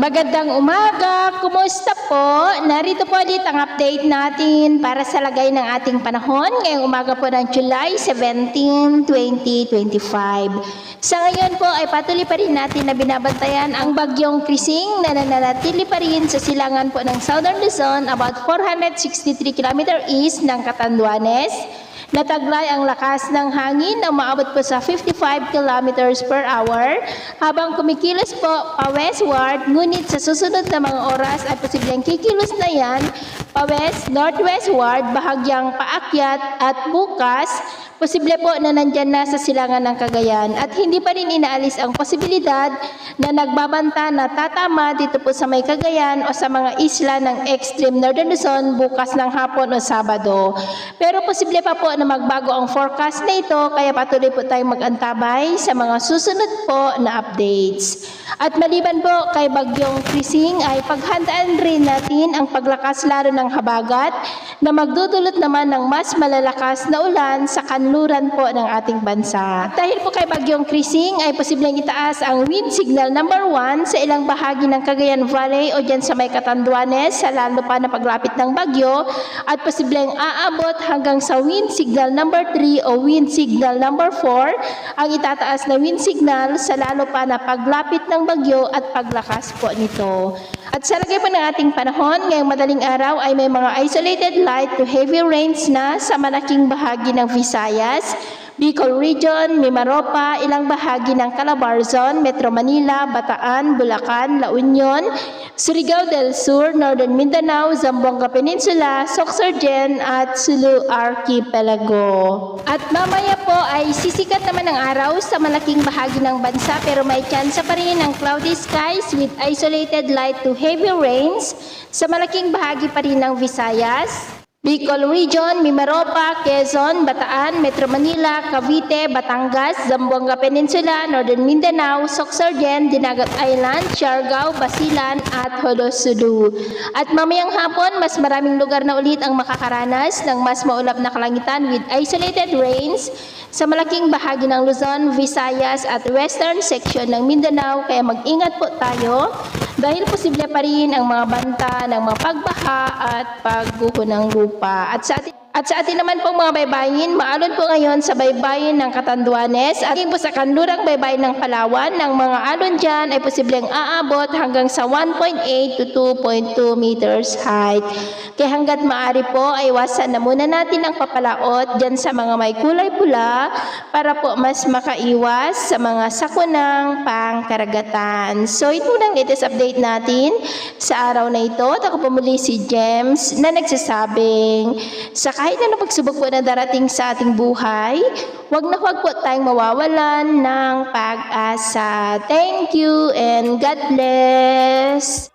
Magandang umaga! Kumusta po? Narito po ulit ang update natin para sa lagay ng ating panahon ngayong umaga po ng July 17, 2025. Sa ngayon po ay patuloy pa rin natin na binabantayan ang bagyong Krising na nananatili pa rin sa silangan po ng Southern Luzon about 463 km east ng Catanduanes. Nataglay ang lakas ng hangin na umaabot po sa 55 kilometers per hour habang kumikilos po pa-westward, ngunit sa susunod na mga oras ay posibleng kikilos na yan pa-west-northwestward, bahagyang paakyat at bukas posible po na nandyan na sa silangan ng Cagayan at hindi pa rin inaalis ang posibilidad na nagbabanta na tatama dito po sa may Cagayan o sa mga isla ng extreme Northern Luzon bukas ng hapon o Sabado. Pero posible pa po na magbago ang forecast na ito kaya patuloy po tayong mag-antabay sa mga susunod po na updates. At maliban po kay bagyong Krising ay paghandaan rin natin ang paglakas lalo ng habagat na magdudulot naman ng mas malalakas na ulan sa kanluran po ng ating bansa. At dahil po kay bagyong Krising ay posibleng itaas ang wind signal number 1 sa ilang bahagi ng Cagayan Valley o dyan sa may Catanduanes sa lalo pa na paglapit ng bagyo at posibleng aabot hanggang sa wind signal number 3 o wind signal number 4 ang itataas na wind signal sa lalo pa na paglapit ng bagyo at paglakas po nito. At sa lagay po ng ating panahon, ngayong madaling araw ay may mga isolated light to heavy rains na sa malaking bahagi ng Visayas, Bicol Region, Mimaropa, ilang bahagi ng Calabarzon, Metro Manila, Bataan, Bulacan, La Union, Surigao del Sur, Northern Mindanao, Zamboanga Peninsula, Sorsogon at Sulu Archipelago. At mamaya po ay sisikat naman ang araw sa malaking bahagi ng bansa pero may tsansa pa rin ng cloudy skies with isolated light to heavy rains sa malaking bahagi pa rin ng Visayas, Bicol Region, Mimaropa, Quezon, Bataan, Metro Manila, Cavite, Batangas, Zamboanga Peninsula, Northern Mindanao, Sorsogon, Dinagat Island, Siargao, Basilan at Hodosulu. At mamayang hapon, mas maraming lugar na ulit ang makakaranas ng mas maulap na kalangitan with isolated rains sa malaking bahagi ng Luzon, Visayas at western section ng Mindanao. Kaya mag-ingat po tayo dahil posible pa rin ang mga banta ng mga pagbaha at pagguho ng lupa. At sa atin naman pong mga baybayin, maalon po ngayon sa baybayin ng Catanduanes at po sa kanlurang baybayin ng Palawan, ng mga alon dyan ay posibleng aabot hanggang sa 1.8 to 2.2 meters height. Kaya hanggat maaari po ay iwasan na muna natin ang papalaot dyan sa mga may kulay pula para po mas makaiwas sa mga sakunang pangkaragatan. So ito lang latest update natin sa araw na ito. At ako po muli si James na nagsasabing sa kahit na pagsubok po na darating sa ating buhay, huwag po tayong mawawalan ng pag-asa. Thank you and God bless!